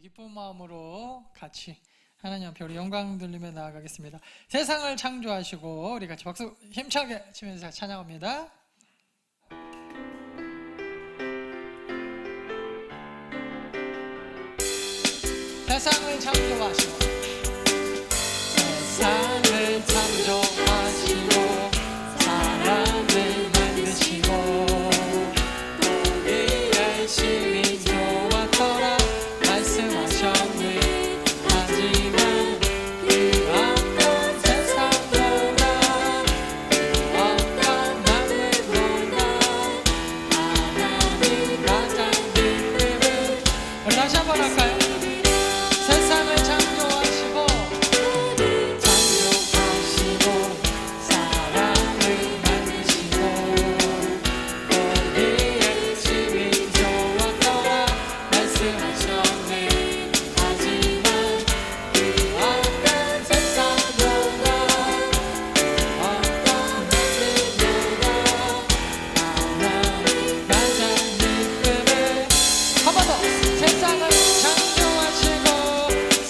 기쁜 마음으로 같이 하나님 앞에 우리 영광 돌리며 나아가겠습니다. 세상을 창조하시고 우리 같이 박수 힘차게 치면서 찬양합니다. 세상을 창조하시고 세상을 창조하시고 사람을 만드시고 우리 열심히 좋았더라 말씀하셨네. 하지만 그 어떤 세상보다 그 어떤 만물보다 하나님 가장 기쁨은 우리 다시 한번 할까요? 세상을 창조하시고 사람을 만드시고 우리의 집이 좋았더라 말씀하셨네. 하지만 그 어떤 세상보다 어떤 만물보다 하나님 가장 기쁨을 한 번 더 세상을 창조하시고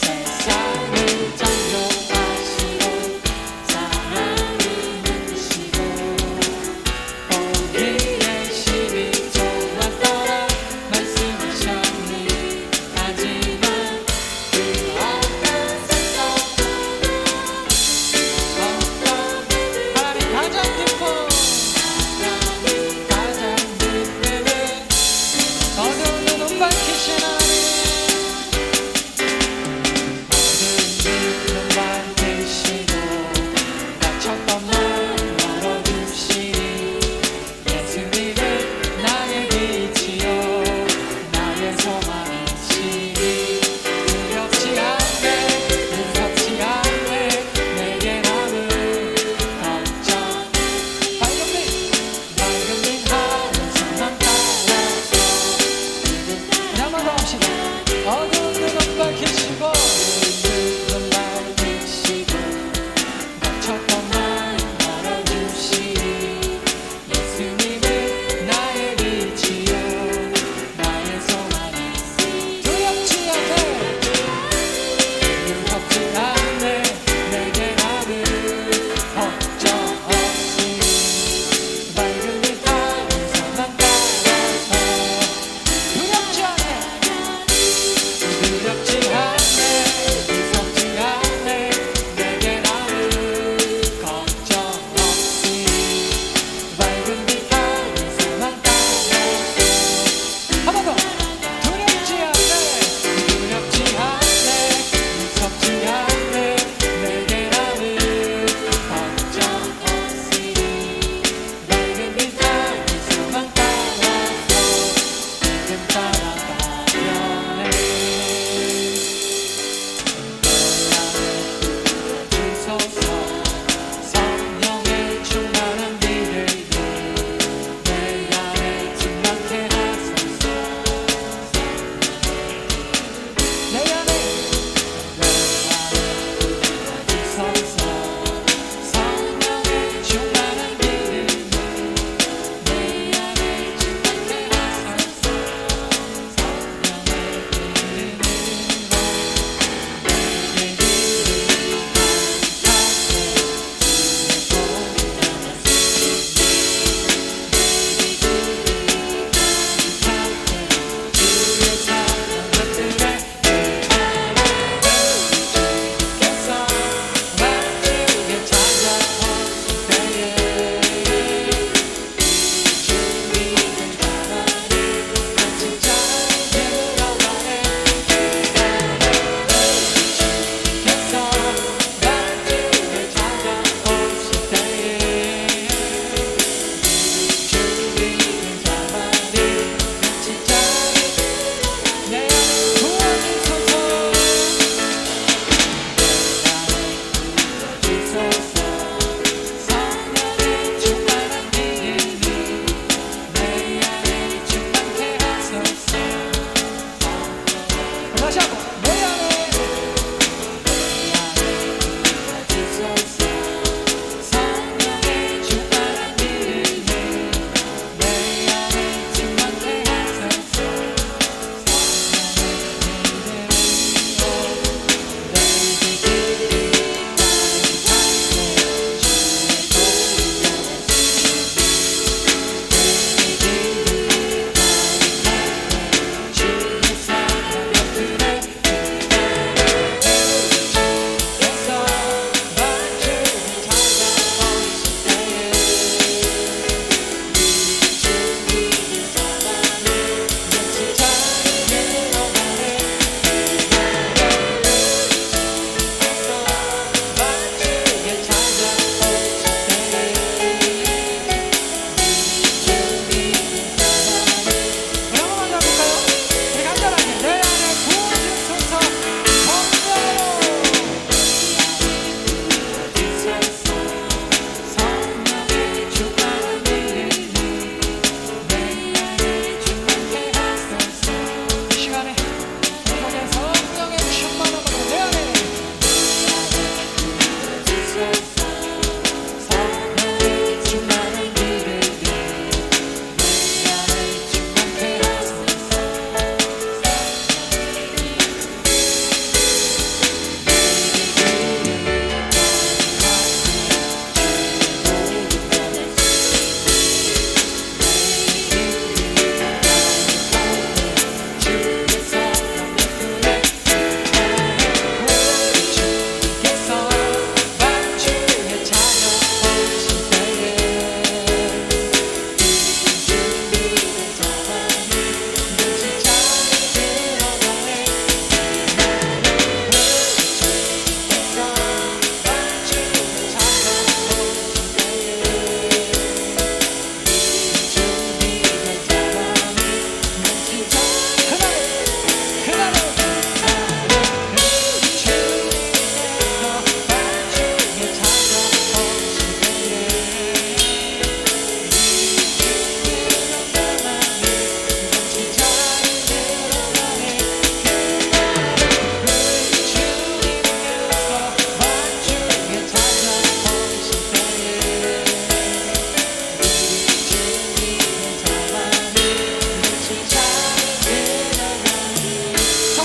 세상을 창조하시고 사람을 만드시고 우리의 심히 좋았더라 말씀하셨네. 하지만 그 어떤 세상보다 어떤 하나님 가장 기쁨 하나님 가장 기쁨은 어두운 눈 밝히신 하나님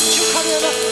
성축하리라.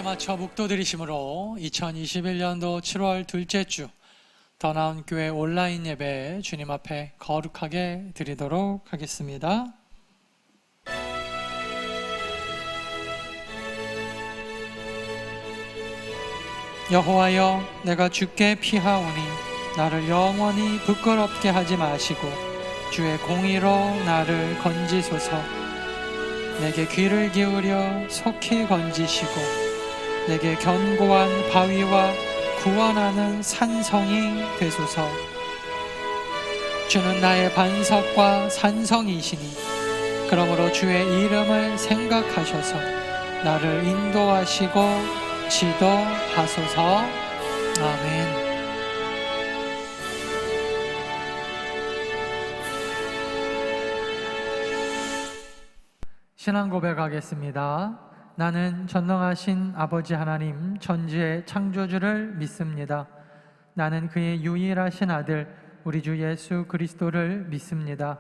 맞춰 묵도 드리심으로 2021년도 7월 둘째 주 더 나은 교회 온라인 예배 주님 앞에 거룩하게 드리도록 하겠습니다. 여호와여, 내가 주께 피하오니 나를 영원히 부끄럽게 하지 마시고 주의 공의로 나를 건지소서. 내게 귀를 기울여 속히 건지시고 내게 견고한 바위와 구원하는 산성이 되소서. 주는 나의 반석과 산성이시니 그러므로 주의 이름을 생각하셔서 나를 인도하시고 지도하소서. 아멘. 신앙 고백하겠습니다. 나는 전능하신 아버지 하나님 천지의 창조주를 믿습니다. 나는 그의 유일하신 아들 우리 주 예수 그리스도를 믿습니다.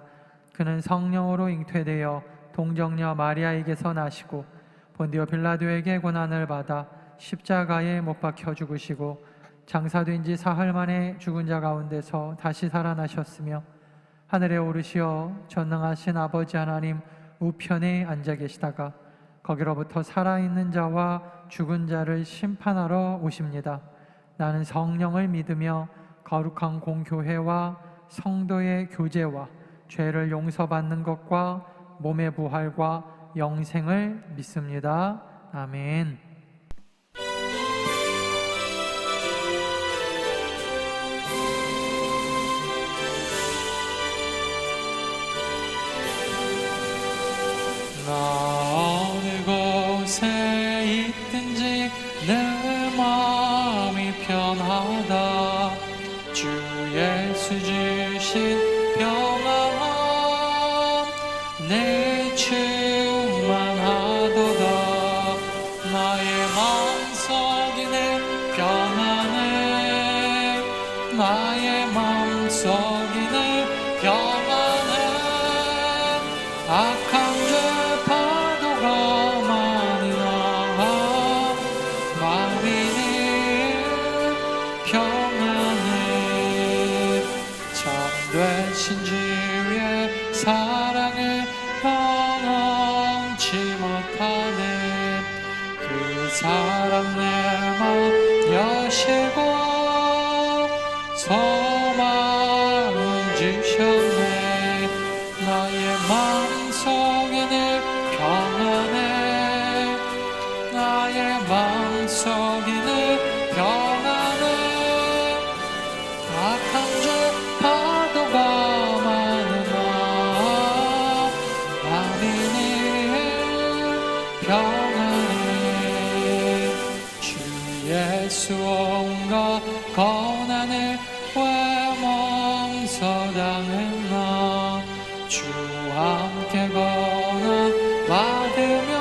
그는 성령으로 잉태되어 동정녀 마리아에게서 나시고 본디오 빌라도에게 고난을 받아 십자가에 못 박혀 죽으시고 장사된 지 사흘 만에 죽은 자 가운데서 다시 살아나셨으며 하늘에 오르시어 전능하신 아버지 하나님 우편에 앉아 계시다가 거기로부터 살아있는 자와 죽은 자를 심판하러 오십니다. 나는 성령을 믿으며 거룩한 공교회와 성도의 교제와 죄를 용서받는 것과 몸의 부활과 영생을 믿습니다. 아멘. 어느 곳에 있든지 내 마음이 편하다. 주 예수 주신 평안함 내 충만하도다. 나의 마음속이 내 평안해 나의 마음속에는 평안해. 악한 죄 파도가 많이 나와 마음이 평안해. 참되신 주의 사랑을 경험치 못하네. 그 사랑 내 마음 여시고 소망을 주셨네. 나의 마음속에는 평안해. 나의 마음속에는 평안해. 악한 죄 파도가 많으나 마음이 평안해. 주 예수 온갖 고난을 왜 멈서당했나. 주 함께 고난 받으면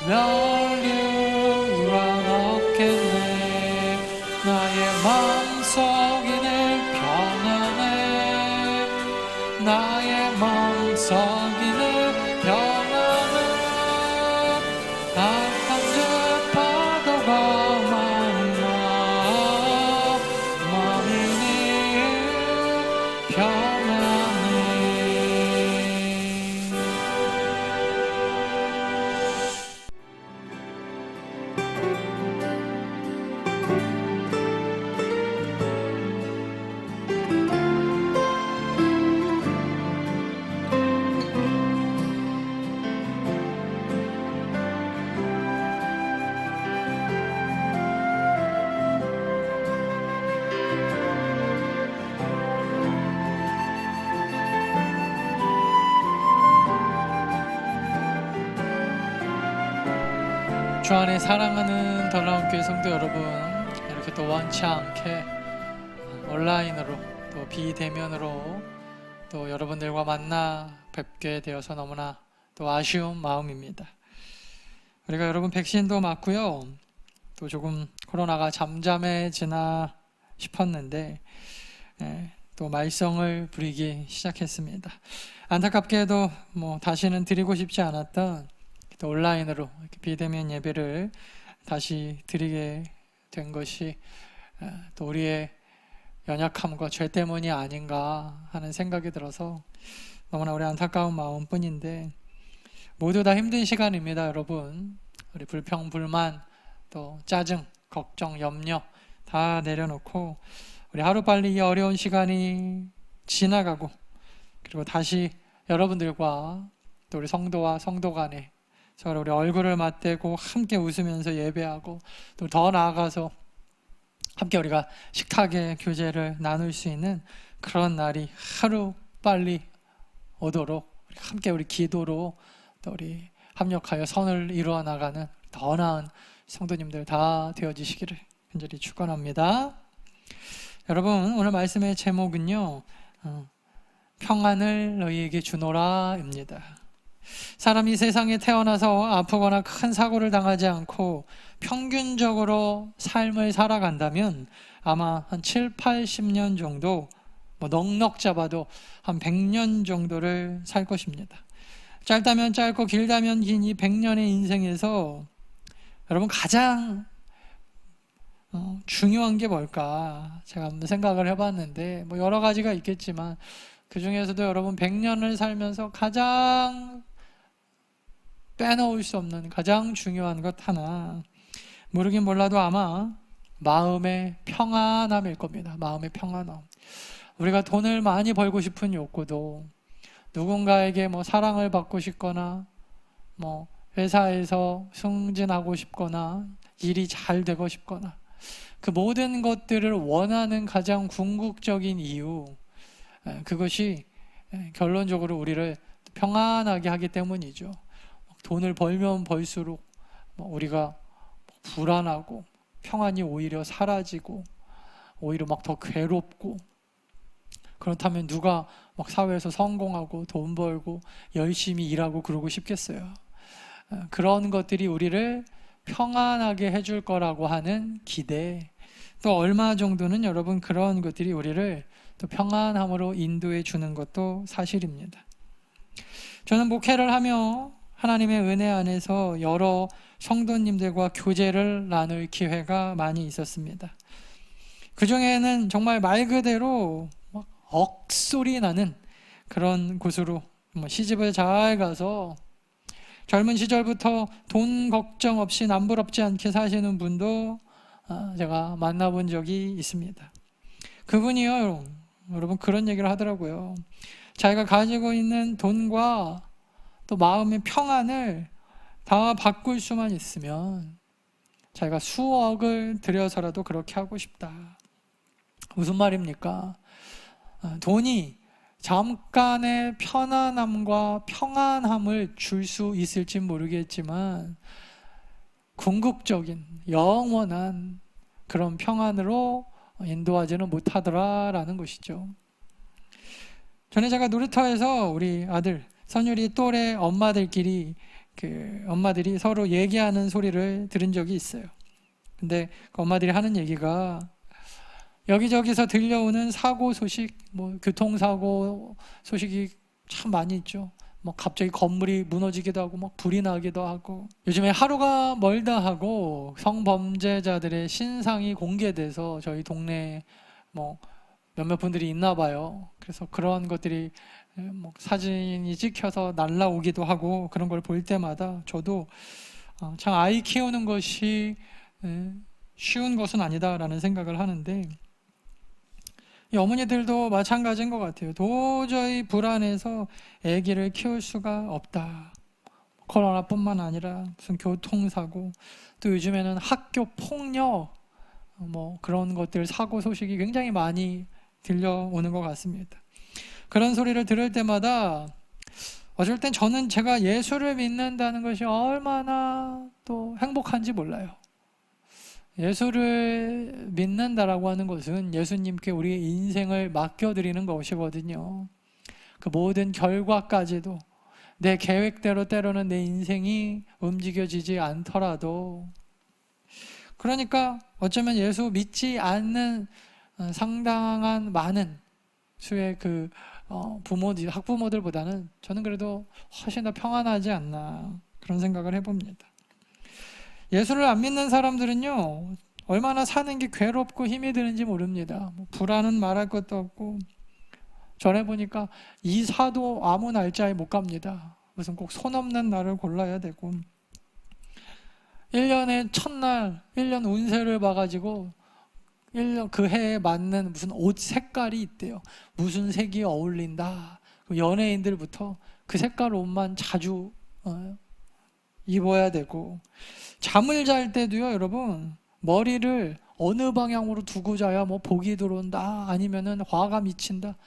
멸류관 없겠네. 나의 마음속에는 평안해. 나의 마음속에는 평안해. 악한 죄 파도가 많으나 마음이 평안해. 주 안에 사랑하는 더 나은 교회 성도 여러분, 이렇게 또 원치 않게 온라인으로 또 비대면으로 또 여러분들과 만나 뵙게 되어서 너무나 또 아쉬운 마음입니다. 우리가 여러분 백신도 맞고요, 또 조금 코로나가 잠잠해지나 싶었는데 또 말썽을 부리기 시작했습니다. 안타깝게도 다시는 드리고 싶지 않았던 또 온라인으로 이렇게 비대면 예배를 다시 드리게 된 것이 또 우리의 연약함과 죄 때문이 아닌가 하는 생각이 들어서 너무나 우리 안타까운 마음뿐인데, 모두 다 힘든 시간입니다. 여러분, 우리 불평, 불만, 또 짜증, 걱정, 염려 다 내려놓고 우리 하루빨리 이 어려운 시간이 지나가고, 그리고 다시 여러분들과 또 우리 성도와 성도 간에 서로 우리 얼굴을 맞대고 함께 웃으면서 예배하고, 또 더 나아가서 함께 우리가 식탁의 교제를 나눌 수 있는 그런 날이 하루 빨리 오도록 함께 우리 기도로 또 우리 합력하여 선을 이루어 나가는 더 나은 성도님들 다 되어지시기를 간절히 축원합니다. 여러분, 오늘 말씀의 제목은요, 평안을 너희에게 주노라입니다. 사람이 세상에 태어나서 아프거나 큰 사고를 당하지 않고 평균적으로 삶을 살아간다면 아마 한 7, 80년 정도, 넉넉 잡아도 한 100년 정도를 살 것입니다. 짧다면 짧고 길다면 긴 이 100년의 인생에서 여러분 가장 중요한 게 뭘까? 제가 한번 생각을 해봤는데 여러 가지가 있겠지만 그 중에서도 여러분 100년을 살면서 가장 빼놓을 수 없는 가장 중요한 것 하나, 모르긴 몰라도 아마 마음의 평안함일 겁니다. 마음의 평안함. 우리가 돈을 많이 벌고 싶은 욕구도, 누군가에게 사랑을 받고 싶거나 회사에서 승진하고 싶거나 일이 잘 되고 싶거나, 그 모든 것들을 원하는 가장 궁극적인 이유, 그것이 결론적으로 우리를 평안하게 하기 때문이죠. 돈을 벌면 벌수록 우리가 불안하고 평안이 오히려 사라지고 오히려 더 괴롭고, 그렇다면 누가 사회에서 성공하고 돈 벌고 열심히 일하고 그러고 싶겠어요? 그런 것들이 우리를 평안하게 해줄 거라고 하는 기대, 또 얼마 정도는 여러분 그런 것들이 우리를 또 평안함으로 인도해 주는 것도 사실입니다. 저는 목회를 하며 하나님의 은혜 안에서 여러 성도님들과 교제를 나눌 기회가 많이 있었습니다. 그 중에는 정말 말 그대로 억소리 나는 그런 곳으로 시집을 잘 가서 젊은 시절부터 돈 걱정 없이 남부럽지 않게 사시는 분도 제가 만나본 적이 있습니다. 그분이요, 여러분 그런 얘기를 하더라고요. 자기가 가지고 있는 돈과 또 마음의 평안을 다 바꿀 수만 있으면 자기가 수억을 들여서라도 그렇게 하고 싶다. 무슨 말입니까? 돈이 잠깐의 편안함과 평안함을 줄 수 있을지 모르겠지만 궁극적인 영원한 그런 평안으로 인도하지는 못하더라라는 것이죠. 전에 제가 놀이터에서 우리 아들 선율이 또래 엄마들끼리 엄마들이 서로 얘기하는 소리를 들은 적이 있어요. 근데 그 엄마들이 하는 얘기가 여기저기서 들려오는 사고 소식, 교통사고 소식이 참 많이 있죠. 갑자기 건물이 무너지기도 하고 불이 나기도 하고, 요즘에 하루가 멀다 하고 성범죄자들의 신상이 공개돼서 저희 동네에 몇몇 분들이 있나 봐요. 그래서 그런 것들이 사진이 찍혀서 날라오기도 하고, 그런 걸 볼 때마다 저도 참 아이 키우는 것이 쉬운 것은 아니다라는 생각을 하는데, 이 어머니들도 마찬가지인 것 같아요. 도저히 불안해서 아기를 키울 수가 없다. 코로나뿐만 아니라 무슨 교통사고, 또 요즘에는 학교 폭력, 그런 것들 사고 소식이 굉장히 많이 들려오는 것 같습니다. 그런 소리를 들을 때마다 어쩔 땐 저는 제가 예수를 믿는다는 것이 얼마나 또 행복한지 몰라요. 예수를 믿는다라고 하는 것은 예수님께 우리의 인생을 맡겨드리는 것이거든요. 그 모든 결과까지도 내 계획대로 때로는 내 인생이 움직여지지 않더라도, 그러니까 어쩌면 예수 믿지 않는 상당한 많은 수의 부모들, 학부모들보다는 저는 그래도 훨씬 더 평안하지 않나, 그런 생각을 해봅니다. 예수를 안 믿는 사람들은요, 얼마나 사는 게 괴롭고 힘이 드는지 모릅니다. 불안은 말할 것도 없고, 전에 보니까 이사도 아무 날짜에 못 갑니다. 무슨 꼭 손 없는 날을 골라야 되고, 1년에 첫날 1년 운세를 봐가지고 1년 그 해에 맞는 무슨 옷 색깔이 있대요. 무슨 색이 어울린다. 연예인들부터 그 색깔 옷만 자주 입어야 되고, 잠을 잘 때도요, 여러분, 머리를 어느 방향으로 두고 자야 복이 들어온다, 아니면은 화가 미친다,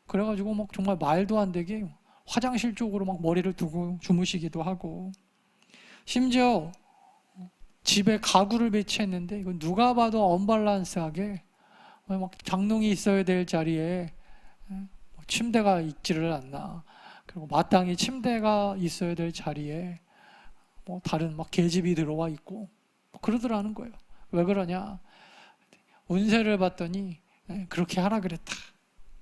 그래가지고 정말 말도 안 되게 화장실 쪽으로 머리를 두고 주무시기도 하고, 심지어 집에 가구를 배치했는데 이건 누가 봐도 언밸런스하게 장롱이 있어야 될 자리에 침대가 있지를 않나, 그리고 마땅히 침대가 있어야 될 자리에 다른 계집이 들어와 있고 그러더라는 거예요. 왜 그러냐? 운세를 봤더니 그렇게 하라 그랬다.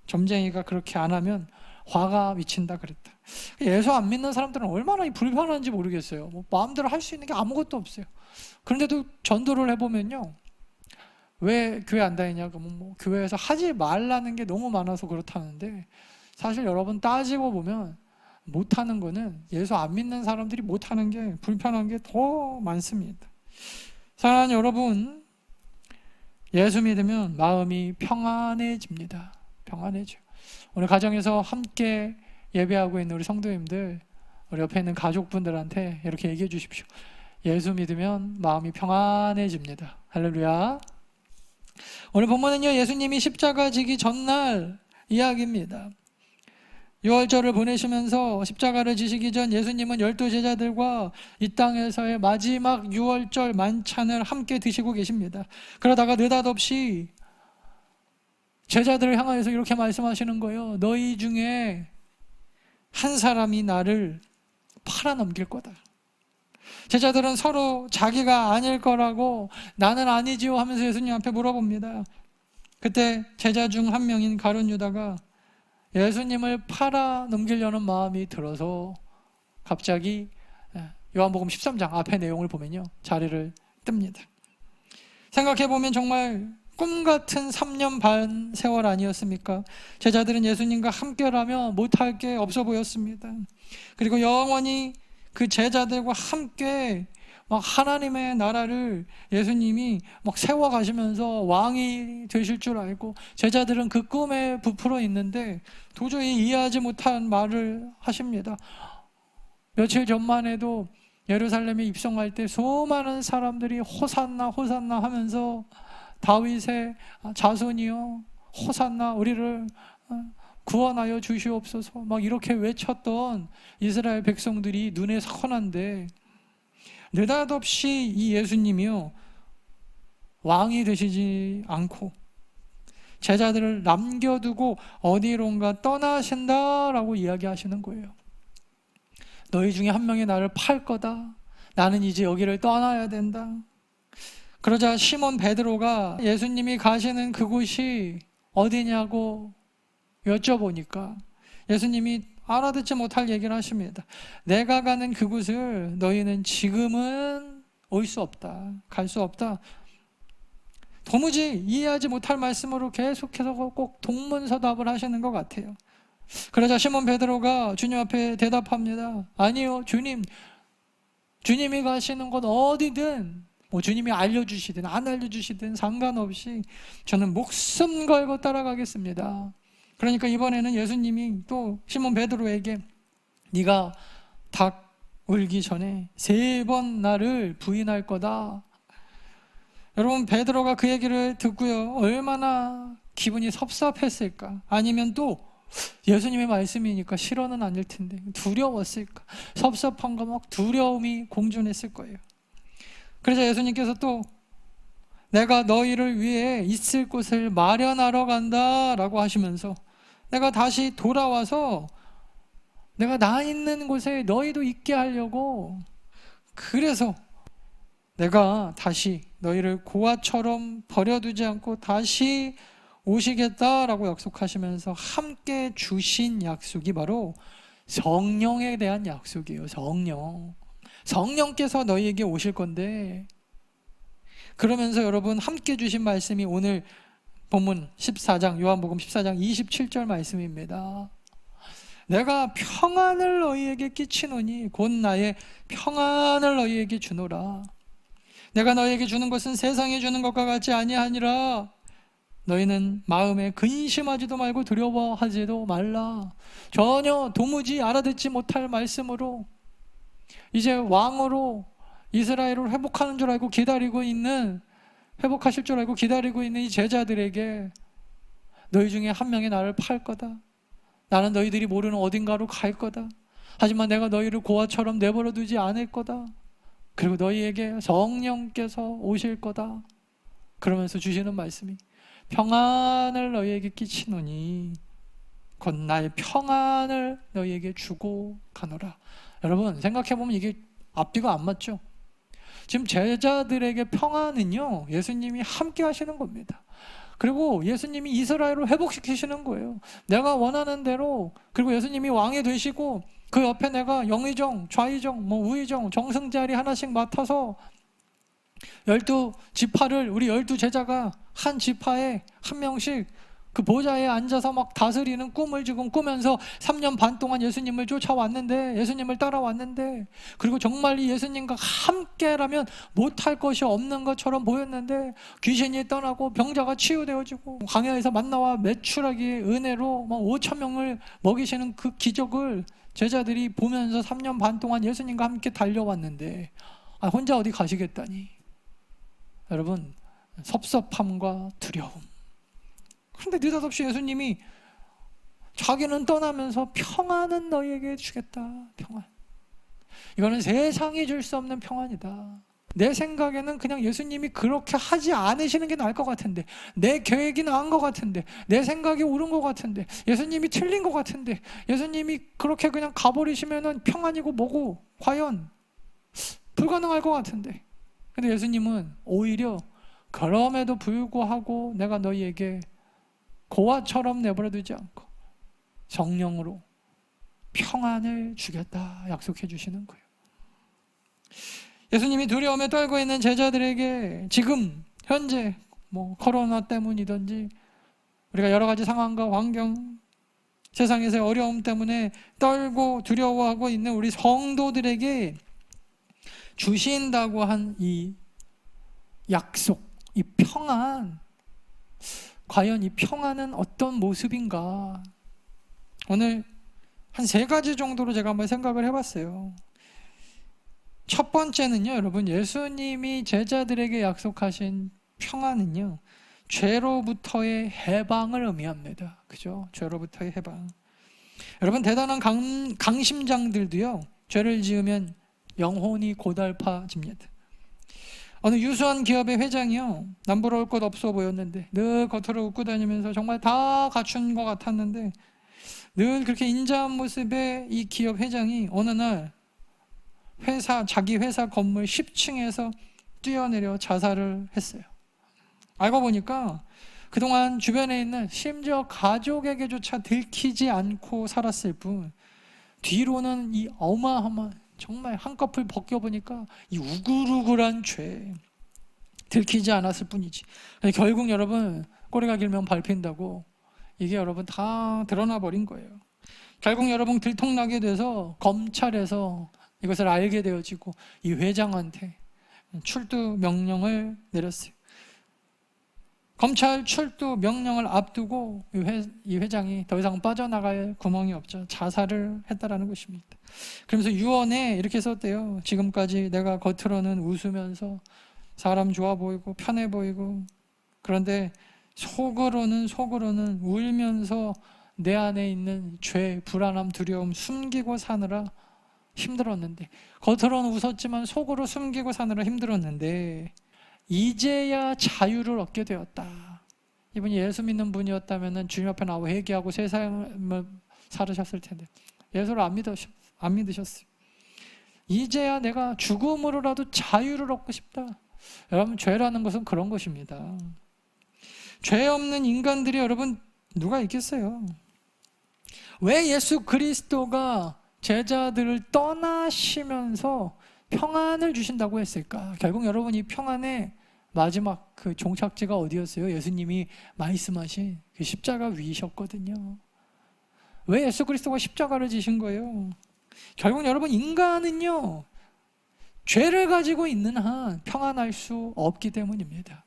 점쟁이가 그렇게 안 하면 화가 미친다 그랬다. 예수 안 믿는 사람들은 얼마나 불편한지 모르겠어요. 마음대로 할 수 있는 게 아무것도 없어요. 그런데도 전도를 해보면요, 왜 교회 안 다니냐 그러면 교회에서 하지 말라는 게 너무 많아서 그렇다는데, 사실 여러분 따지고 보면 못하는 거는 예수 안 믿는 사람들이 못하는 게, 불편한 게 더 많습니다. 사랑하는 여러분, 예수 믿으면 마음이 평안해집니다. 평안해져요. 오늘 가정에서 함께 예배하고 있는 우리 성도님들, 우리 옆에 있는 가족분들한테 이렇게 얘기해 주십시오. 예수 믿으면 마음이 평안해집니다. 할렐루야. 오늘 본문은요, 예수님이 십자가 지기 전날 이야기입니다. 유월절을 보내시면서 십자가를 지시기 전 예수님은 12 제자들과 이 땅에서의 마지막 유월절 만찬을 함께 드시고 계십니다. 그러다가 느닷없이 제자들을 향하여서 이렇게 말씀하시는 거예요. 너희 중에 한 사람이 나를 팔아넘길 거다. 제자들은 서로 자기가 아닐 거라고 나는 아니지요 하면서 예수님 앞에 물어봅니다. 그때 제자 중 한 명인 가룟 유다가 예수님을 팔아 넘기려는 마음이 들어서 갑자기 요한복음 13장 앞에 내용을 보면요, 자리를 뜹니다. 생각해보면 정말 꿈같은 3년 반 세월 아니었습니까? 제자들은 예수님과 함께라면 못할 게 없어 보였습니다. 그리고 영원히 그 제자들과 함께 막 하나님의 나라를 예수님이 막 세워가시면서 왕이 되실 줄 알고 제자들은 그 꿈에 부풀어 있는데 도저히 이해하지 못한 말을 하십니다. 며칠 전만 해도 예루살렘에 입성할 때 수많은 사람들이 호산나 호산나 하면서 다윗의 자손이여 호산나 우리를 구원하여 주시옵소서 막 이렇게 외쳤던 이스라엘 백성들이 눈에 선한데 느닷없이 이 예수님이요 왕이 되시지 않고 제자들을 남겨두고 어디론가 떠나신다라고 이야기하시는 거예요. 너희 중에 한 명이 나를 팔 거다. 나는 이제 여기를 떠나야 된다. 그러자 시몬 베드로가 예수님이 가시는 그곳이 어디냐고 여쭤보니까 예수님이 알아듣지 못할 얘기를 하십니다. 내가 가는 그곳을 너희는 지금은 올 수 없다. 갈 수 없다. 도무지 이해하지 못할 말씀으로 계속해서 꼭 동문서답을 하시는 것 같아요. 그러자 시몬 베드로가 주님 앞에 대답합니다. 아니요, 주님. 주님이 가시는 곳 어디든 뭐 주님이 알려주시든 안 알려주시든 상관없이 저는 목숨 걸고 따라가겠습니다. 그러니까 이번에는 예수님이 또 시몬 베드로에게 네가 닭 울기 전에 3번 나를 부인할 거다. 여러분, 베드로가 그 얘기를 듣고요 얼마나 기분이 섭섭했을까. 아니면 또 예수님의 말씀이니까 싫어는 아닐 텐데 두려웠을까. 섭섭함과 막 두려움이 공존했을 거예요. 그래서 예수님께서 또 내가 너희를 위해 있을 곳을 마련하러 간다 라고 하시면서 내가 다시 돌아와서 내가 나 있는 곳에 너희도 있게 하려고, 그래서 내가 다시 너희를 고아처럼 버려두지 않고 다시 오시겠다라고 약속하시면서 함께 주신 약속이 바로 성령에 대한 약속이에요. 성령께서 너희에게 오실 건데, 그러면서 여러분 함께 주신 말씀이 오늘 본문 14장 요한복음 14장 27절 말씀입니다. 내가 평안을 너희에게 끼치노니 곧 나의 평안을 너희에게 주노라. 내가 너희에게 주는 것은 세상이 주는 것과 같지 아니하니라. 너희는 마음에 근심하지도 말고 두려워하지도 말라. 전혀 도무지 알아듣지 못할 말씀으로 이제 왕으로 이스라엘을 회복하는 줄 알고 기다리고 있는, 회복하실 줄 알고 기다리고 있는 이 제자들에게 너희 중에 한 명이 나를 팔 거다. 나는 너희들이 모르는 어딘가로 갈 거다. 하지만 내가 너희를 고아처럼 내버려 두지 않을 거다. 그리고 너희에게 성령께서 오실 거다. 그러면서 주시는 말씀이 평안을 너희에게 끼치노니 곧 나의 평안을 너희에게 주고 가노라. 여러분 생각해보면 이게 앞뒤가 안 맞죠? 지금 제자들에게 평안은요 예수님이 함께 하시는 겁니다. 그리고 예수님이 이스라엘을 회복시키시는 거예요. 내가 원하는 대로. 그리고 예수님이 왕이 되시고 그 옆에 내가 영의정, 좌의정, 우의정, 정승자리 하나씩 맡아서 12지파를 우리 12제자가 한 지파에 한 명씩 그 보좌에 앉아서 막 다스리는 꿈을 지금 꾸면서 3년 반 동안 예수님을 쫓아왔는데, 예수님을 따라왔는데, 그리고 정말 이 예수님과 함께라면 못할 것이 없는 것처럼 보였는데 귀신이 떠나고 병자가 치유되어지고 광야에서 만나와 메추라기의 은혜로 5천 명을 먹이시는 그 기적을 제자들이 보면서 3년 반 동안 예수님과 함께 달려왔는데 혼자 어디 가시겠다니. 여러분 섭섭함과 두려움. 그런데 느닷없이 예수님이 자기는 떠나면서 평안은 너희에게 주겠다. 평안. 이거는 세상이 줄 수 없는 평안이다. 내 생각에는 그냥 예수님이 그렇게 하지 않으시는 게 나을 것 같은데, 내 계획이 나은 것 같은데, 내 생각이 옳은 것 같은데, 예수님이 틀린 것 같은데, 예수님이 그렇게 그냥 가버리시면은 평안이고 뭐고, 과연 불가능할 것 같은데. 근데 예수님은 오히려 그럼에도 불구하고 내가 너희에게 고아처럼 내버려 두지 않고 성령으로 평안을 주겠다 약속해 주시는 거예요. 예수님이 두려움에 떨고 있는 제자들에게 지금 현재 코로나 때문이든지 우리가 여러 가지 상황과 환경, 세상에서의 어려움 때문에 떨고 두려워하고 있는 우리 성도들에게 주신다고 한 이 약속, 이 평안, 과연 이 평안은 어떤 모습인가? 오늘 한 3가지 정도로 제가 한번 생각을 해봤어요. 첫 번째는요, 여러분, 예수님이 제자들에게 약속하신 평안은요, 죄로부터의 해방을 의미합니다. 그죠? 죄로부터의 해방. 여러분, 대단한 강심장들도요, 죄를 지으면 영혼이 고달파집니다. 어느 유수한 기업의 회장이요, 남부러울 것 없어 보였는데 늘 겉으로 웃고 다니면서 정말 다 갖춘 것 같았는데 늘 그렇게 인자한 모습의 이 기업 회장이 어느 날 자기 회사 건물 10층에서 뛰어내려 자살을 했어요. 알고 보니까 그동안 주변에 있는 심지어 가족에게조차 들키지 않고 살았을 뿐 뒤로는 이 어마어마한 정말 한꺼풀 벗겨보니까 이 우글우글한 죄 들키지 않았을 뿐이지. 결국 여러분 꼬리가 길면 밟힌다고 이게 여러분 다 드러나 버린 거예요. 결국 여러분 들통나게 돼서 검찰에서 이것을 알게 되어지고 이 회장한테 출두 명령을 내렸어요. 검찰 출두 명령을 앞두고 이 회장이 더 이상 빠져나갈 구멍이 없죠. 자살을 했다라는 것입니다. 그러면서 유언에 이렇게 썼대요. 지금까지 내가 겉으로는 웃으면서 사람 좋아 보이고 편해 보이고 그런데 속으로는 울면서 내 안에 있는 죄, 불안함, 두려움 숨기고 사느라 힘들었는데, 겉으로는 웃었지만 속으로 숨기고 사느라 힘들었는데 이제야 자유를 얻게 되었다. 이분이 예수 믿는 분이었다면 주님 앞에 나와 회개하고 새 삶을 살으셨을 텐데 예수를 안 믿으셨어요. 이제야 내가 죽음으로라도 자유를 얻고 싶다. 여러분, 죄라는 것은 그런 것입니다. 죄 없는 인간들이 여러분 누가 있겠어요? 왜 예수 그리스도가 제자들을 떠나시면서 평안을 주신다고 했을까? 결국 여러분 이 평안의 마지막 그 종착지가 어디였어요? 예수님이 말씀하신 그 십자가 위이셨거든요. 왜 예수 그리스도가 십자가를 지신 거예요? 결국 여러분 인간은요, 죄를 가지고 있는 한 평안할 수 없기 때문입니다.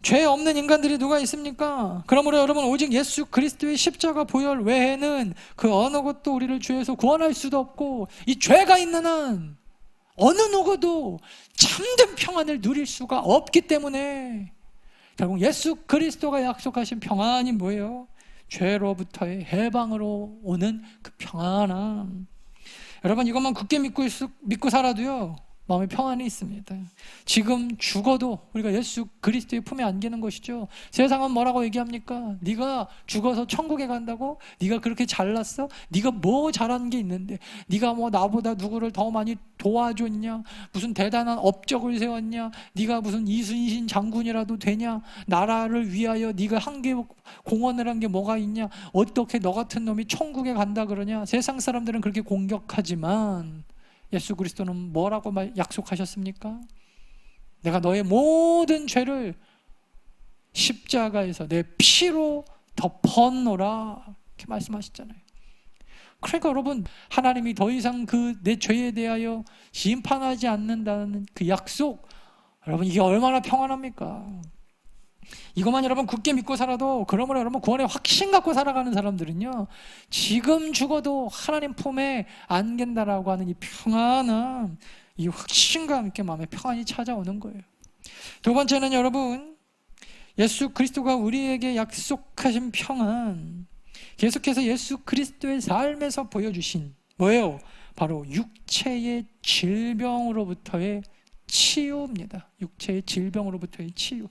죄 없는 인간들이 누가 있습니까? 그러므로 여러분 오직 예수 그리스도의 십자가 보혈 외에는 그 어느 것도 우리를 죄에서 구원할 수도 없고, 이 죄가 있는 한 어느 누구도 참된 평안을 누릴 수가 없기 때문에 결국 예수 그리스도가 약속하신 평안이 뭐예요? 죄로부터의 해방으로 오는 그 평안함. 여러분 이것만 굳게 믿고 살아도요 마음에 평안이 있습니다. 지금 죽어도 우리가 예수 그리스도의 품에 안기는 것이죠. 세상은 뭐라고 얘기합니까? 네가 죽어서 천국에 간다고? 네가 그렇게 잘났어? 네가 뭐 잘한 게 있는데? 네가 뭐 나보다 누구를 더 많이 도와줬냐? 무슨 대단한 업적을 세웠냐? 네가 무슨 이순신 장군이라도 되냐? 나라를 위하여 네가 한 게 공헌을 한 게 뭐가 있냐? 어떻게 너 같은 놈이 천국에 간다 그러냐? 세상 사람들은 그렇게 공격하지만 예수 그리스도는 뭐라고 약속하셨습니까? 내가 너의 모든 죄를 십자가에서 내 피로 덮었노라 이렇게 말씀하셨잖아요. 그러니까 여러분 하나님이 더 이상 그 내 죄에 대하여 심판하지 않는다는 그 약속, 여러분 이게 얼마나 평안합니까? 이것만 여러분 굳게 믿고 살아도, 그러므로 여러분 구원의 확신 갖고 살아가는 사람들은요 지금 죽어도 하나님 품에 안긴다라고 하는 이 평안함, 이 확신과 함께 마음에 평안이 찾아오는 거예요. 두 번째는 여러분 예수 그리스도가 우리에게 약속하신 평안, 계속해서 예수 그리스도의 삶에서 보여주신 뭐예요? 바로 육체의 질병으로부터의 치유입니다. 육체의 질병으로부터의 치유.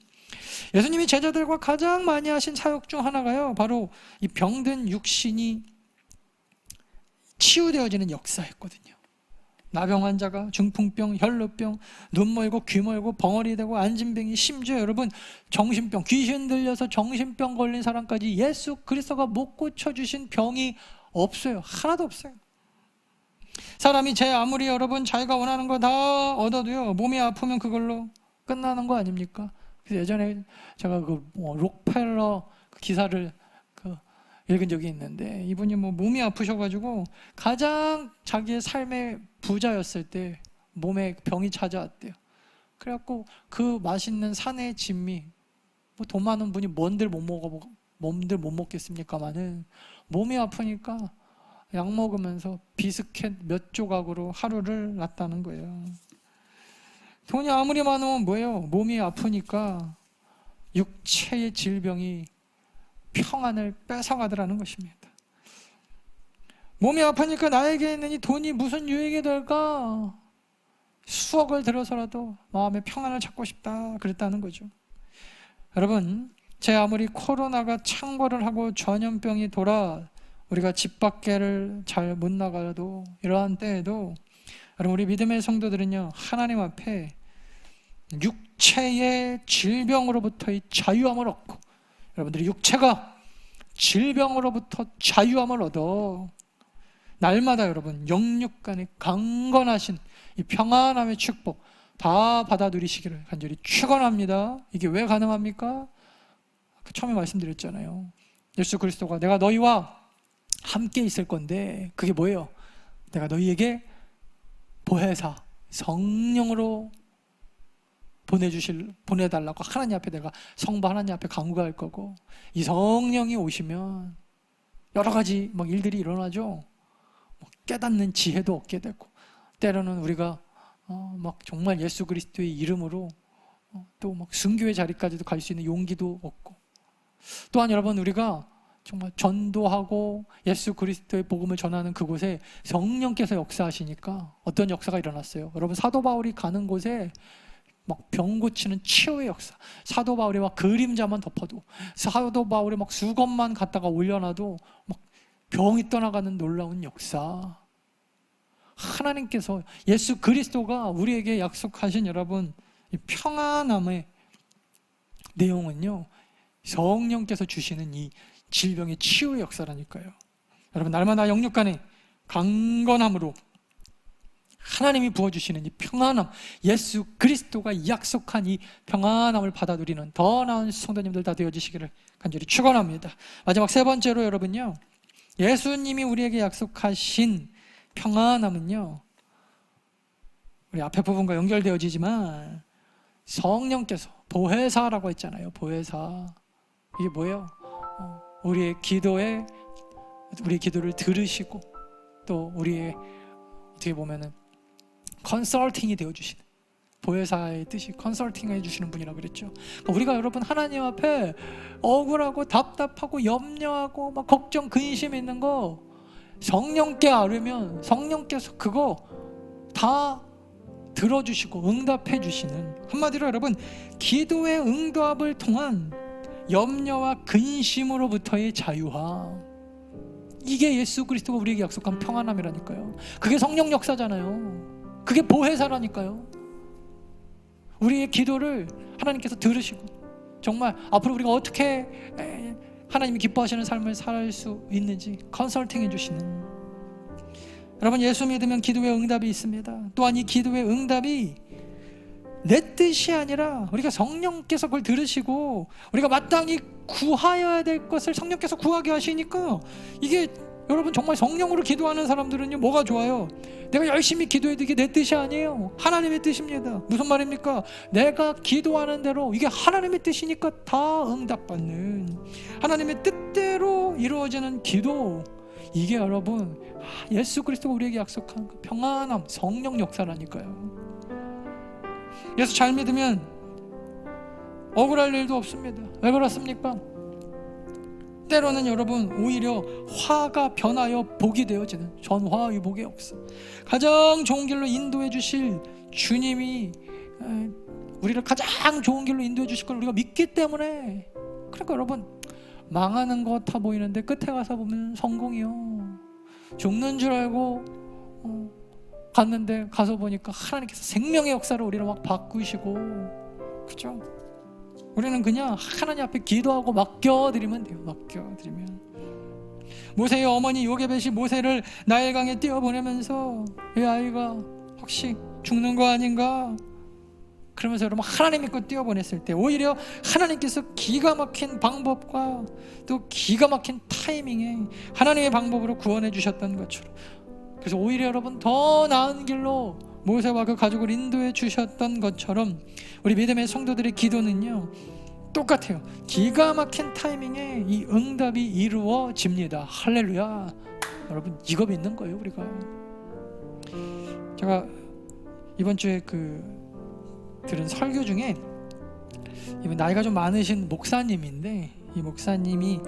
예수님이 제자들과 가장 많이 하신 사역 중 하나가요 바로 이 병든 육신이 치유되어지는 역사였거든요. 나병 환자가 중풍병, 혈루병, 눈 멀고 귀 멀고 벙어리 되고 안진병이, 심지어 여러분 정신병, 귀신 들려서 정신병 걸린 사람까지 예수 그리스도가 못 고쳐주신 병이 없어요. 하나도 없어요. 사람이 아무리 여러분 자기가 원하는 거 다 얻어도요, 몸이 아프면 그걸로 끝나는 거 아닙니까? 그래서 예전에 제가 록펠러 기사를 읽은 적이 있는데, 이분이 몸이 아프셔가지고 가장 자기의 삶의 부자였을 때 몸에 병이 찾아왔대요. 그래갖고 그 맛있는 산의 진미, 돈 많은 분이 뭔들 못 먹겠습니까마는, 몸이 아프니까 약 먹으면서 비스켓 몇 조각으로 하루를 났다는 거예요. 돈이 아무리 많으면 뭐예요? 몸이 아프니까 육체의 질병이 평안을 뺏어가더라는 것입니다. 몸이 아프니까 나에게 있는 이 돈이 무슨 유익이 될까? 수억을 들여서라도 마음의 평안을 찾고 싶다 그랬다는 거죠. 여러분, 아무리 코로나가 창궐을 하고 전염병이 돌아 우리가 집 밖에를 잘 못 나가도, 이러한 때에도 여러분, 우리 믿음의 성도들은요, 하나님 앞에 육체의 질병으로부터의 자유함을 얻고, 여러분들이 육체가 질병으로부터 자유함을 얻어 날마다 여러분 영육간에 강건하신 이 평안함의 축복 다 받아 누리시기를 간절히 축원합니다. 이게 왜 가능합니까? 처음에 말씀드렸잖아요. 예수 그리스도가 내가 너희와 함께 있을 건데, 그게 뭐예요? 내가 너희에게 보혜사 성령으로 보내달라고 하나님 앞에 내가 성부 하나님 앞에 간구할 거고, 이 성령이 오시면 여러 가지 일들이 일어나죠. 깨닫는 지혜도 얻게 되고, 때로는 우리가 정말 예수 그리스도의 이름으로 또 순교의 자리까지도 갈 수 있는 용기도 얻고, 또한 여러분, 우리가 정말 전도하고 예수 그리스도의 복음을 전하는 그곳에 성령께서 역사하시니까 어떤 역사가 일어났어요? 여러분, 사도 바울이 가는 곳에 병 고치는 치유의 역사, 사도 바울이 그림자만 덮어도, 사도 바울이 수건만 갖다가 올려놔도 병이 떠나가는 놀라운 역사. 하나님께서, 예수 그리스도가 우리에게 약속하신 여러분 이 평안함의 내용은요, 성령께서 주시는 이 질병의 치유의 역사라니까요. 여러분, 날마다 영육간에 강건함으로 하나님이 부어주시는 이 평안함, 예수 그리스도가 약속한 이 평안함을 받아 누리는 더 나은 성도님들 다 되어주시기를 간절히 축원합니다. 마지막 세 번째로 여러분요, 예수님이 우리에게 약속하신 평안함은요, 우리 앞에 부분과 연결되어지지만 성령께서 보혜사라고 했잖아요. 보혜사, 이게 뭐예요? 우리의 기도를 들으시고, 또 우리의 어떻게 보면은 컨설팅이 되어주시는, 보혜사의 뜻이 컨설팅 해주시는 분이라고 그랬죠. 우리가 여러분 하나님 앞에 억울하고 답답하고 염려하고 걱정 근심 있는 거 성령께 아뢰면 성령께서 그거 다 들어주시고 응답해 주시는, 한마디로 여러분 기도의 응답을 통한 염려와 근심으로부터의 자유함, 이게 예수 그리스도가 우리에게 약속한 평안함이라니까요. 그게 성령 역사잖아요. 그게 보혜사라니까요. 우리의 기도를 하나님께서 들으시고, 정말 앞으로 우리가 어떻게 하나님이 기뻐하시는 삶을 살 수 있는지 컨설팅 해주시는, 여러분, 예수 믿으면 기도의 응답이 있습니다. 또한 이 기도의 응답이 내 뜻이 아니라 우리가 성령께서 그걸 들으시고 우리가 마땅히 구하여야 될 것을 성령께서 구하게 하시니까, 이게 여러분 정말 성령으로 기도하는 사람들은요, 뭐가 좋아요? 내가 열심히 기도해도 이게 내 뜻이 아니에요. 하나님의 뜻입니다. 무슨 말입니까? 내가 기도하는 대로 이게 하나님의 뜻이니까 다 응답받는, 하나님의 뜻대로 이루어지는 기도, 이게 여러분 예수 그리스도가 우리에게 약속한 그 평안함, 성령 역사라니까요. 예수 잘 믿으면 억울할 일도 없습니다. 왜 그렇습니까? 때로는 여러분 오히려 화가 변하여 복이 되어지는 전화위복의 역사, 가장 좋은 길로 인도해 주실 주님이 우리를 가장 좋은 길로 인도해 주실 걸 우리가 믿기 때문에, 그러니까 여러분 망하는 것 같아 보이는데 끝에 가서 보면 성공이요. 죽는 줄 알고 갔는데 가서 보니까 하나님께서 생명의 역사를 우리를 막 바꾸시고, 그죠? 우리는 그냥 하나님 앞에 기도하고 맡겨드리면 돼요. 맡겨드리면. 모세의 어머니 요게벳이 모세를 나일강에 띄어보내면서 이 아이가 혹시 죽는 거 아닌가? 그러면서 여러분 하나님 믿고 띄어보냈을 때 오히려 하나님께서 기가 막힌 방법과 또 기가 막힌 타이밍에 하나님의 방법으로 구원해 주셨던 것처럼, 그래서 오히려 여러분 더 나은 길로 모세와 그 가족을 인도해 주셨던 것처럼 우리 믿음의 성도들의 기도는요 똑같아요. 기가 막힌 타이밍에 이 응답이 이루어집니다. 할렐루야. 여러분 이거 믿는 거예요 우리가. 제가 이번 주에 들은 설교 중에 이분 나이가 좀 많으신 목사님인데, 이 목사님이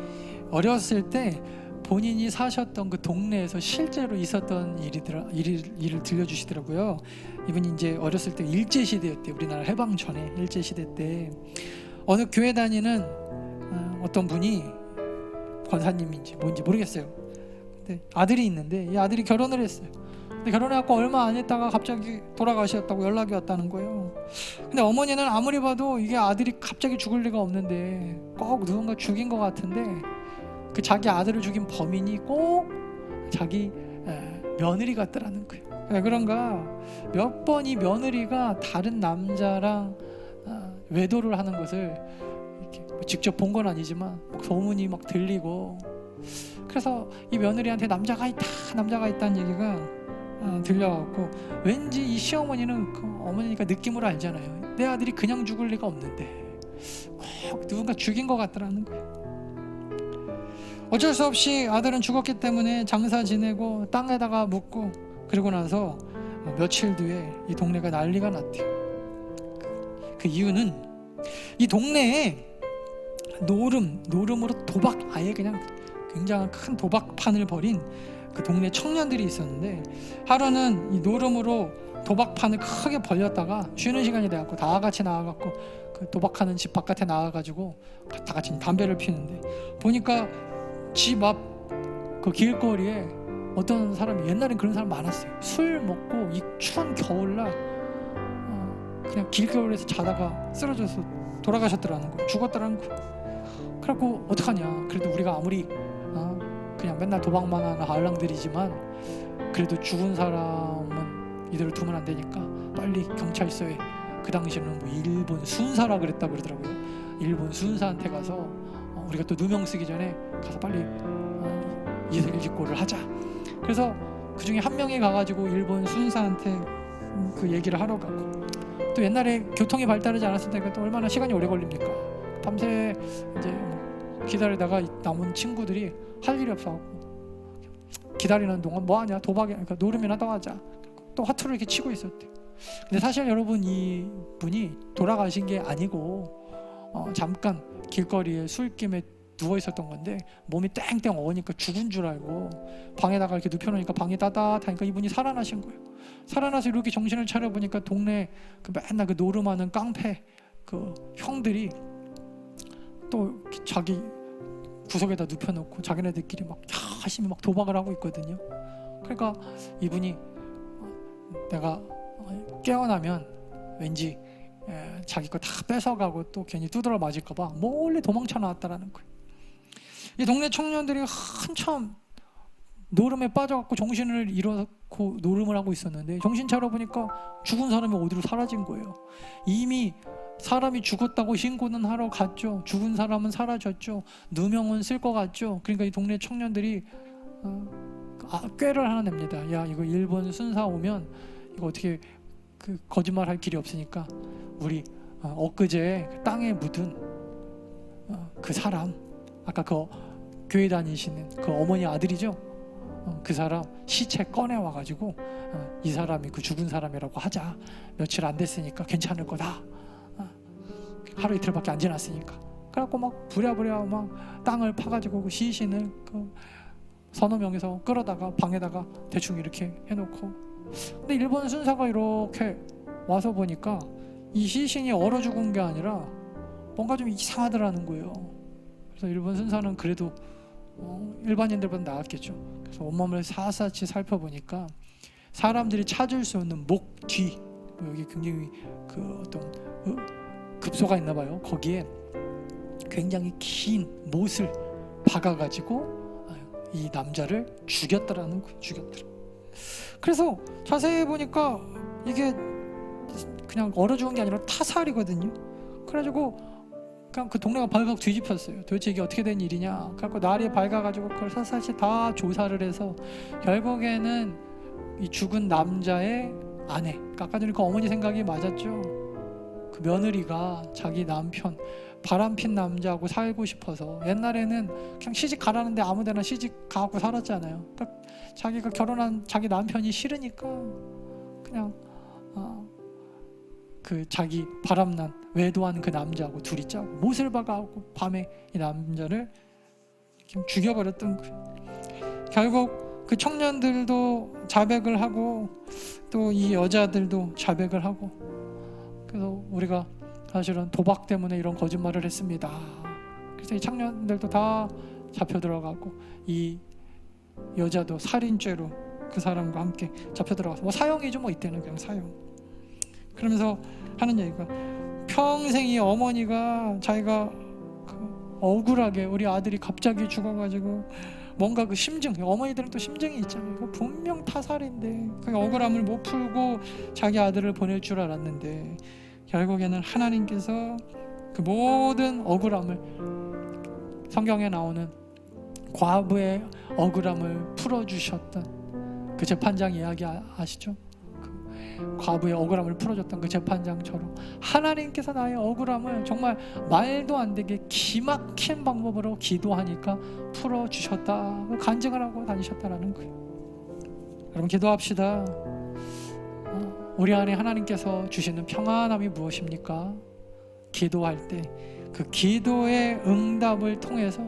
어렸을 때 본인이 사셨던 그 동네에서 실제로 있었던 일을 들려주시더라고요. 이분이 이제 어렸을 때 일제시대였대요. 우리나라 해방 전에 일제시대 때 어느 교회 다니는 어떤 분이 권사님인지 뭔지 모르겠어요. 근데 아들이 있는데 이 아들이 결혼을 했어요. 근데 결혼해갖고 얼마 안 했다가 갑자기 돌아가셨다고 연락이 왔다는 거예요. 근데 어머니는 아무리 봐도 이게 아들이 갑자기 죽을 리가 없는데 꼭 누군가 죽인 것 같은데, 그 자기 아들을 죽인 범인이 꼭 자기 며느리 같더라는 거예요. 왜 그런가? 몇 번 이 며느리가 다른 남자랑 외도를 하는 것을 이렇게 직접 본 건 아니지만 소문이 막 들리고, 그래서 이 며느리한테 남자가 있다는 얘기가 들려갖고, 왠지 이 시어머니는 어머니니까 느낌으로 알잖아요. 내 아들이 그냥 죽을 리가 없는데 꼭 누군가 죽인 것 같더라는 거예요. 어쩔 수 없이 아들은 죽었기 때문에 장사 지내고 땅에다가 묻고, 그러고 나서 며칠 뒤에 이 동네가 난리가 났대요. 그 이유는 이 동네에 노름으로 도박, 아예 그냥 굉장한 큰 도박판을 벌인 그 동네 청년들이 있었는데, 하루는 이 노름으로 도박판을 크게 벌렸다가 쉬는 시간이 돼갖고 다 같이 나와갖고 그 도박하는 집 바깥에 나와가지고 다 같이 담배를 피는데, 보니까 집 앞 그 길거리에 어떤 사람이, 옛날엔 그런 사람 많았어요. 술 먹고 이 추운 겨울날 그냥 길거리에서 자다가 쓰러져서 돌아가셨더라는 거예요. 죽었더라는 거예요. 그래갖고 어떡하냐, 그래도 우리가 아무리 그냥 맨날 도박만 하는 알랑들이지만 그래도 죽은 사람은 이대로 두면 안 되니까 빨리 경찰서에, 그 당시에는 뭐 일본 순사라 그랬다 그러더라고요. 일본 순사한테 가서 우리가 또 누명 쓰기 전에 가서 빨리 이슬직고를 하자. 그래서 그 중에 한 명이 가가지고 일본 순사한테 그 얘기를 하러 가고, 또 옛날에 교통이 발달하지 않았을 때가 또 얼마나 시간이 오래 걸립니까? 밤새 이제 기다리다가 남은 친구들이 할 일이 없어갖고 기다리는 동안 뭐 하냐, 도박이야, 그러니까 노름이나 더 하자. 또 화투를 이렇게 치고 있었대요. 근데 사실 여러분 이 분이 돌아가신 게 아니고 잠깐 길거리에 술김에 누워 있었던 건데, 몸이 땡땡 어으니까 죽은 줄 알고 방에다가 이렇게 눕혀놓으니까 방이 따뜻하니까 이분이 살아나신 거예요. 살아나서 이렇게 정신을 차려보니까 동네 그 맨날 그 노름하는 깡패 그 형들이 또 자기 구석에다 눕혀놓고 자기네들끼리 막 열심히 막 도박을 하고 있거든요. 그러니까 이분이 내가 깨어나면 왠지 자기 거 다 뺏어가고 또 괜히 두드러 맞을까봐 몰래 도망쳐 나왔다라는 거예요. 이 동네 청년들이 한참 노름에 빠져갖고 정신을 잃어놓고 노름을 하고 있었는데, 정신 차려보니까 죽은 사람이 어디로 사라진 거예요. 이미 사람이 죽었다고 신고는 하러 갔죠. 죽은 사람은 사라졌죠. 누명은 쓸 것 같죠. 그러니까 이 동네 청년들이 꾀를 하나 냅니다. 야, 이거 일본 순사 오면 이거 어떻게 그 거짓말 할 길이 없으니까 우리 엊그제 땅에 묻은 그 사람, 아까 그 교회 다니시는 그 어머니 아들이죠. 그 사람 시체 꺼내 와가지고 이 사람이 그 죽은 사람이라고 하자. 며칠 안 됐으니까 괜찮을 거다. 하루 이틀밖에 안 지났으니까. 그래갖고 막 부랴부랴 막 땅을 파가지고 그 시신을 그 서너 명이서 끌어다가 방에다가 대충 이렇게 해놓고, 근데 일본 순사가 이렇게 와서 보니까 이 시신이 얼어 죽은 게 아니라 뭔가 좀 이상하더라는 거예요. 그래서 일본 순사는 그래도 일반인들보다 나았겠죠. 그래서 온몸을 샅샅이 살펴보니까 사람들이 찾을 수 없는 목 뒤, 여기 굉장히 그 어떤 급소가 있나 봐요. 거기에 굉장히 긴 못을 박아가지고 이 남자를 죽였더라는 거예요. 죽였더라. 그래서 자세히 보니까 이게 그냥 얼어 죽은 게 아니라 타살이거든요. 그래가지고 그냥 그 동네가 발칵 뒤집혔어요. 도대체 이게 어떻게 된 일이냐. 그래서 날이 밝아가지고 그걸 사실 다 조사를 해서 결국에는 이 죽은 남자의 아내, 아까 전에 그 어머니 생각이 맞았죠. 그 며느리가 자기 남편, 바람핀 남자하고 살고 싶어서, 옛날에는 그냥 시집 가라는데 아무데나 시집 가고 살았잖아요. 그러니까 자기가 결혼한 자기 남편이 싫으니까 그냥 그 자기 바람난 외도한 그 남자하고 둘이 짜고 못을 박아갖고 밤에 이 남자를 죽여버렸던 거예요. 결국 그 청년들도 자백을 하고 또 이 여자들도 자백을 하고, 그래서 우리가 사실은 도박 때문에 이런 거짓말을 했습니다. 그래서 이 청년들도 다 잡혀 들어가고 이 여자도 살인죄로 그 사람과 함께 잡혀 들어가서 뭐 사형이죠, 뭐 이때는 그냥 사형. 그러면서 하는 얘기가, 평생 이 어머니가 자기가 그 억울하게 우리 아들이 갑자기 죽어가지고 뭔가 그 심증, 어머니들은 또 심증이 있잖아요. 분명 타살인데 그 억울함을 못 풀고 자기 아들을 보낼 줄 알았는데 결국에는 하나님께서 그 모든 억울함을, 성경에 나오는 과부의 억울함을 풀어주셨던 그 재판장 이야기 아시죠? 그 과부의 억울함을 풀어줬던 그 재판장처럼 하나님께서 나의 억울함을 정말 말도 안 되게 기막힌 방법으로 기도하니까 풀어주셨다, 간증을 하고 다니셨다라는 거예요. 여러분 기도합시다. 우리 안에 하나님께서 주시는 평안함이 무엇입니까? 기도할 때 그 기도의 응답을 통해서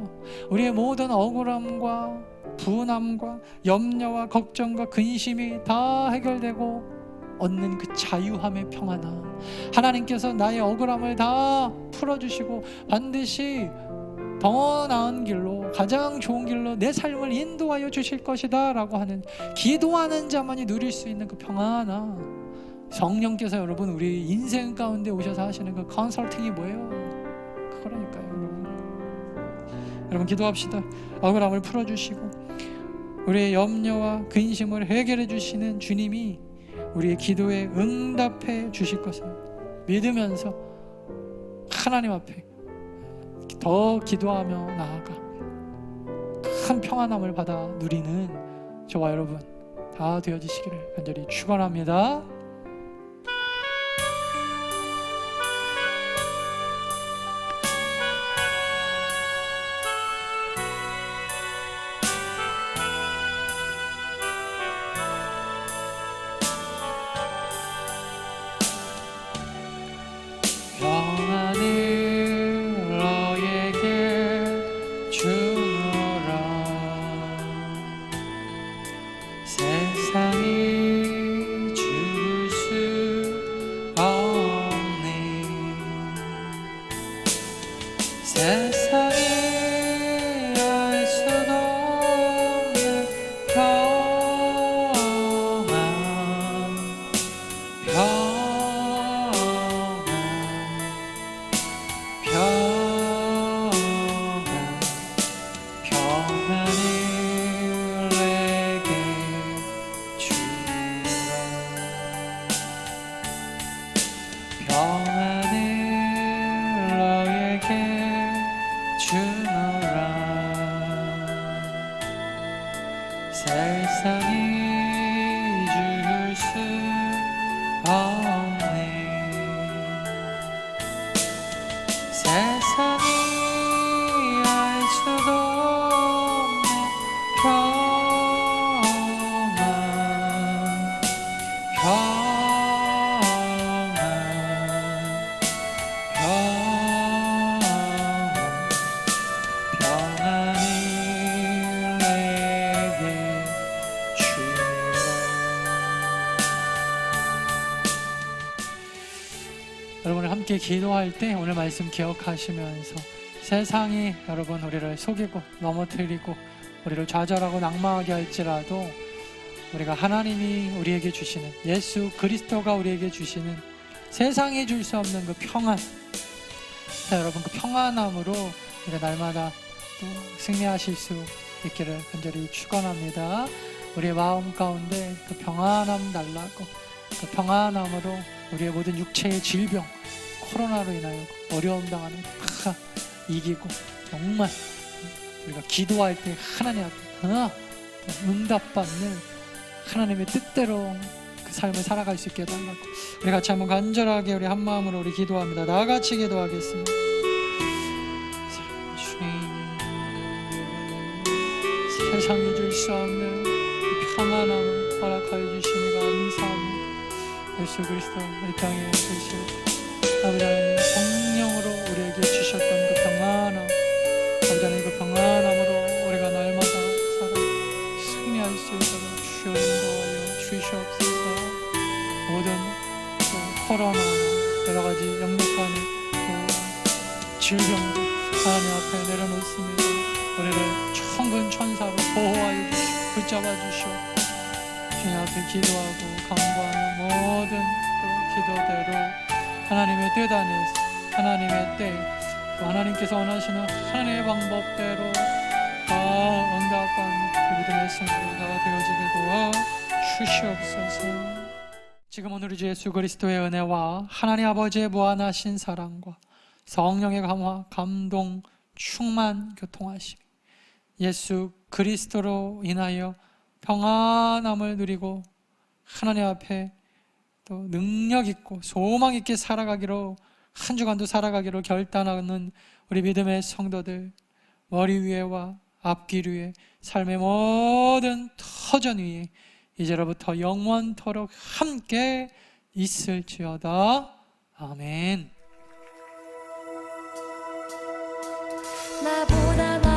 우리의 모든 억울함과 분함과 염려와 걱정과 근심이 다 해결되고 얻는 그 자유함의 평안함, 하나님께서 나의 억울함을 다 풀어주시고 반드시 더 나은 길로, 가장 좋은 길로 내 삶을 인도하여 주실 것이다 라고 하는, 기도하는 자만이 누릴 수 있는 그 평안함, 성령께서 여러분 우리 인생 가운데 오셔서 하시는 그 컨설팅이 뭐예요? 그러니까요. 여러분 기도합시다. 억울함을 풀어주시고 우리의 염려와 근심을 해결해 주시는 주님이 우리의 기도에 응답해 주실 것을 믿으면서 하나님 앞에 더 기도하며 나아가 큰 평안함을 받아 누리는 저와 여러분 다 되어지시기를 간절히 축원합니다. 여러분을 함께 기도할 때 오늘 말씀 기억하시면서 세상이 여러분 우리를 속이고 넘어뜨리고 우리를 좌절하고 낙망하게 할지라도 우리가 하나님이 우리에게 주시는, 예수 그리스도가 우리에게 주시는 세상에 줄 수 없는 그 평안, 자, 여러분, 그 평안함으로 우리가 날마다 또 승리하실 수 있기를 간절히 축원합니다. 우리의 마음 가운데 그 평안함 달라고, 그 평안함으로 우리의 모든 육체의 질병, 코로나로 인하여 어려움 당하는 다 이기고, 정말 우리가 기도할 때 하나님 앞에 응답받는 하나님의 뜻대로 그 삶을 살아갈 수 있게 해달라고, 우리 같이 한번 간절하게 우리 한 마음으로 우리 기도합니다. 다 같이 기도하겠습니다. 세상에 줄 수 없는 평안함을 허락하여 주시니 감사합니다. 예수 그리스도 이 땅에 계신 아버지 하나님, 성령으로 우리에게 주셨던 그 평안함, 아버지 하나님, 그 평안함으로 우리가 날마다 살아 승리할 수 있도록 주여 인도하여 주시옵소서. 모든 코로나, 여러 가지 역력하는 질병들 하나님 앞에 내려놓습니다. 우리를 천군 천사로 보호하여 주시고 붙잡아 주시오. 주님 앞에 기도하고 간구하는 모든 기도대로 하나님의 뜻 안에서, 하나님의 때, 또 하나님께서 원하시는 하나님의 방법대로 응답받는 믿음의 성도가 되어지게 도와주시옵소서. 지금 오늘 우리 주 예수 그리스도의 은혜와 하나님 아버지의 무한하신 사랑과 성령의 감화, 감동, 충만, 교통하심, 예수 그리스도로 인하여 평안함을 누리고 하나님 앞에 또 능력 있고 소망 있게 살아가기로, 한 주간도 살아가기로 결단하는 우리 믿음의 성도들, 머리 위에와 앞길 위에, 삶의 모든 터전 위에 이제로부터 영원토록 함께 있을지어다. 아멘. 나보다